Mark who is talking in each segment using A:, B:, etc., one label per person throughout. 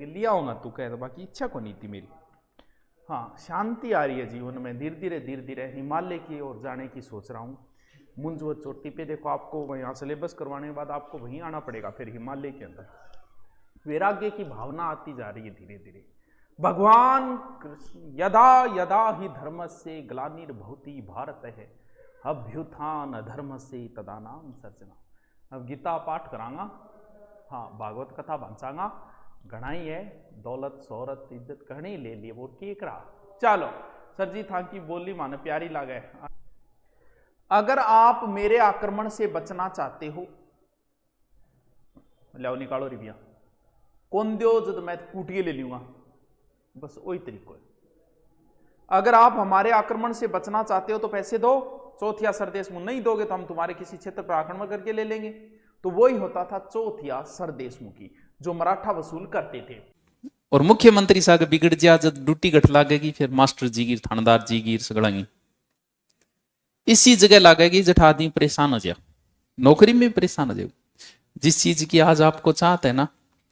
A: लिया होगा तू कह, तो बाकी इच्छा को नहीं थी मेरी। हाँ, शांति आ रही है जीवन में, धीरे धीरे हिमालय की ओर जाने की सोच रहा हूँ। मुंजो चोटी पे देखो, आपको यहाँ सिलेबस करवाने के बाद आपको वहीं आना पड़ेगा, फिर हिमालय के अंदर वैराग्य की भावना आती जा रही है धीरे धीरे। भगवान कृष्ण यदा यदा ही धर्म से ग्लानिर्भवति भारत है अभ्युत्थान अधर्म से तदानाम सर्जना। अब गीता पाठ करांगा, हाँ भागवत कथा बंचांगा, घना ही है, दौलत शोहरत इज्जत घनी ले लिए वो की करा। चलो सर जी था की बोली माने प्यारी लागे। अगर आप मेरे आक्रमण से बचना चाहते हो, लो निकालो रिविया, कौन दो जब मैं कूटिए ले लूंगा, बस वही तरीको है। अगर आप हमारे आक्रमण से बचना चाहते हो तो पैसे दो, चौथिया सरदेश मुंह नहीं दोगे तो हम तुम्हारे किसी क्षेत्र पर आक्रमण करके ले लेंगे। तो वही होता था चौथिया सरदेशमुखी, जो मराठा वसूल करते थे।
B: और मुख्यमंत्री साहब बिगड़ जा जब ड्यूटी गठ लागेगी, फिर मास्टर जी गिर, थानेदार जी गिर, सगड़ांगी इसी जगह लागेगी जठ आदमी परेशान हो जाए, नौकरी में परेशान हो जाए। जिस चीज की आज आपको चाहत है ना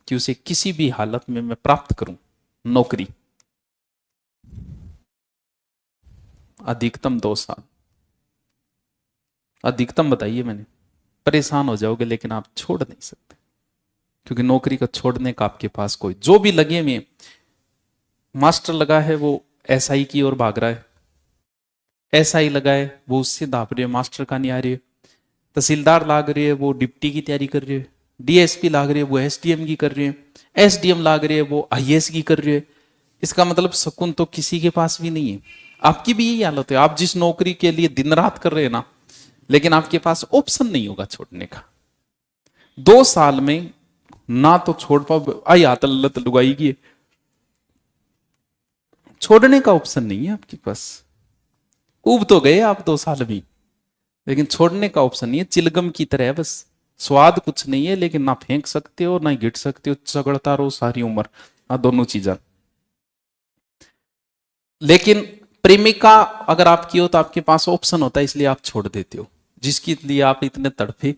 B: कि उसे किसी भी हालत में मैं प्राप्त करूं, नौकरी, अधिकतम 2 साल, अधिकतम बताइए मैंने, परेशान हो जाओगे लेकिन आप छोड़ नहीं सकते, क्योंकि नौकरी को छोड़ने का आपके पास कोई, जो भी लगे में मास्टर लगा है वो एसआई की ओर भाग रहा है, एसआई लगा है वो उससे दाप रही है, मास्टर का नहीं आ रही है, तहसीलदार लाग रही है वो डिप्टी की तैयारी कर रही है, डीएसपी लाग रही है वो एसडीएम की कर रही है, एसडीएम लाग रही है वो आईएएस की कर रही है। इसका मतलब शकुन तो किसी के पास भी नहीं है। आपकी भी यही हालत है, आप जिस नौकरी के लिए दिन रात कर रहे हैं ना, लेकिन आपके पास ऑप्शन नहीं होगा छोड़ने का। 2 साल में ना तो छोड़ पाओ, आई आतलत लुगाई की, छोड़ने का ऑप्शन नहीं है आपके पास। उब तो गए आप 2 साल भी, लेकिन छोड़ने का ऑप्शन नहीं है। चिलगम की तरह बस, स्वाद कुछ नहीं है, लेकिन ना फेंक सकते हो ना गिट सकते हो, चगड़ता रहो सारी उम्र, हाँ दोनों चीजें। लेकिन प्रेमिका अगर आपकी हो तो आपके पास ऑप्शन होता है, इसलिए आप छोड़ देते हो, जिसके लिए आप इतने तड़फे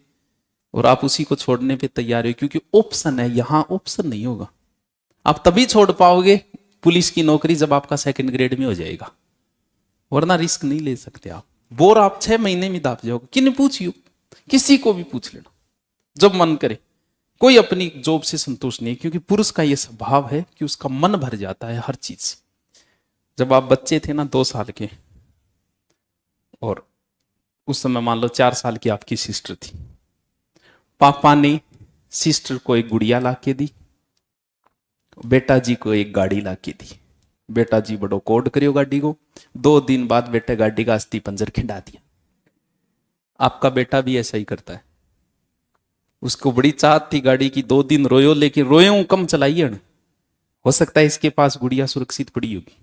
B: और आप उसी को छोड़ने पे तैयार हो, क्योंकि ऑप्शन है। यहां ऑप्शन नहीं होगा। आप तभी छोड़ पाओगे पुलिस की नौकरी जब आपका 2nd ग्रेड में हो जाएगा, वरना रिस्क नहीं ले सकते आप। बोर आप 6 महीने में दाप जाओगे। किन्हें पूछियो, किसी को भी पूछ लेना जब मन करे। कोई अपनी जॉब से संतुष्ट नहीं है, क्योंकि पुरुष का यह स्वभाव है कि उसका मन भर जाता है हर चीज से। जब आप बच्चे थे ना 2 साल के, और उस समय मान लो 4 साल की आपकी सिस्टर थी, पापा ने सिस्टर को एक गुड़िया ला के दी, बेटा जी को एक गाड़ी ला के दी। बेटा जी बड़ो कोड करियो गाड़ी को, 2 दिन बाद बेटे गाड़ी का अस्थि पंजर खिंडा दिया। आपका बेटा भी ऐसा ही करता है। उसको बड़ी चाहत थी गाड़ी की, 2 दिन रोयो, लेकिन रोयो कम चलाइए। हो सकता है इसके पास गुड़िया सुरक्षित पड़ी होगी।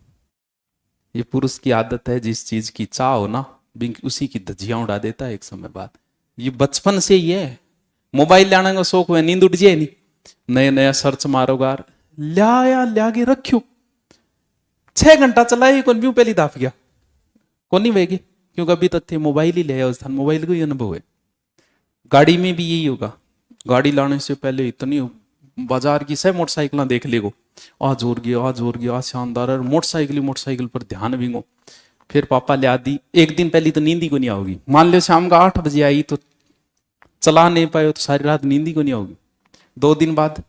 B: ये पुरुष की आदत है, जिस चीज की चाह हो ना उसी की धज्जियां उड़ा देता है एक समय बाद। ये बचपन से ही है। मोबाइल लाने का शौक हुआ, नींद उठ जाए नहीं, नया नया सर्च मारोगार ल्या के रखियो, 6 घंटा चलाए कौन भी पहली दाफ गया कौन नहीं वेगी, क्योंकि अभी तक थे मोबाइल ही ले आया, उस स्थान मोबाइल का ही अनुभव है। गाड़ी में भी यही होगा। गाड़ी लाने से पहले इतनी बाजार की 6 मोटरसाइकिल देख लेगो, आज जोर गया, आज शानदार है, मोटरसाइकिल पर ध्यान भी गो। फिर पापा ले दी, एक दिन पहले तो नींद ही को नहीं आओगी। मान लो शाम का 8 बजे आई तो चला नहीं पाए तो सारी रात नींद ही को नहीं आओगी। 2 दिन बाद,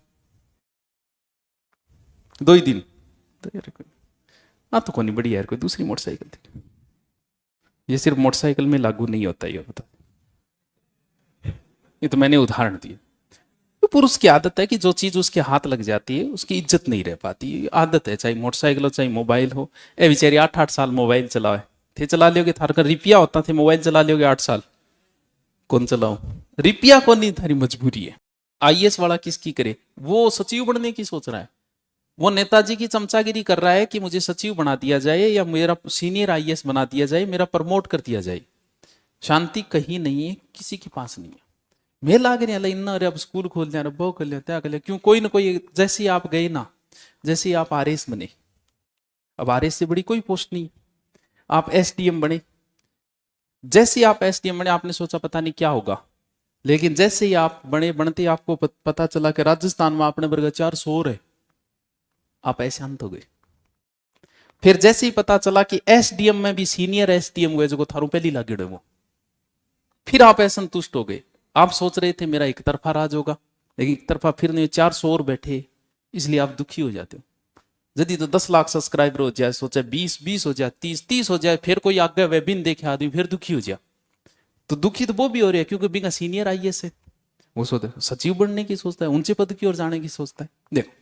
B: 2 ही दिन तो कोई नहीं, बड़ी यार कोई दूसरी मोटरसाइकिल थी। ये सिर्फ मोटरसाइकिल में लागू नहीं होता, ये बता, ये तो मैंने उदाहरण दिया। तो पुरुष की आदत है कि जो चीज उसके हाथ लग जाती है उसकी इज्जत नहीं रह पाती। आदत है, चाहे मोटरसाइकिल हो चाहे मोबाइल हो। ए बेचारी 8-8 साल मोबाइल चलाए थे, चला लोगे थार का रिपिया होता थे, मोबाइल चला लोगे 8 साल कौन चलाओ, रिपिया कौन नहीं, थारी मजबूरी है। आईएएस वाला किसकी करे, वो सचिव बनने की सोच रहा है, वो नेताजी की चमचागिरी कर रहा है कि मुझे सचिव बना दिया जाए या मेरा सीनियर आईएएस बना दिया जाए, मेरा प्रमोट कर दिया जाए। शांति कहीं नहीं है, किसी के पास नहीं है। मैं लाग रही इन अब स्कूल खोल दिया, वो कर लिया, त्या कर लिया, क्यों कोई ना कोई, जैसे आप गए ना, जैसे आप आरएस बने, अब आरएस से बड़ी कोई पोस्ट नहीं, आप एसडीएम बने, जैसे आप एसडीएम बने आपने सोचा पता नहीं क्या होगा, लेकिन जैसे ही आप बने, बनते आपको पता चला कि राजस्थान में अपने वर्ग 400 है, आप ऐसे अंत हो गए। फिर जैसे ही पता चला कि एसडीएम में भी सीनियर एसडीएम हुए जो थारू पहली लागे वो, फिर आप असंतुष्ट हो गए। आप सोच रहे थे मेरा एक तरफा राज होगा, लेकिन एक तरफा फिर नहीं, 400 और बैठे, इसलिए आप दुखी हो जाते हो। यदि तो 10 लाख सब्सक्राइबर हो जाए, सोचा 20 हो जाए, 30 हो जाए, फिर कोई आगे वेबिन देखे आदमी फिर दुखी हो जाए। तो दुखी तो वो भी हो रहे हैं क्योंकि बिना सीनियर आईएएस है, वो सोचता है सचिव बनने की सोचता है, ऊंचे पद की ओर जाने की सोचता है। देखो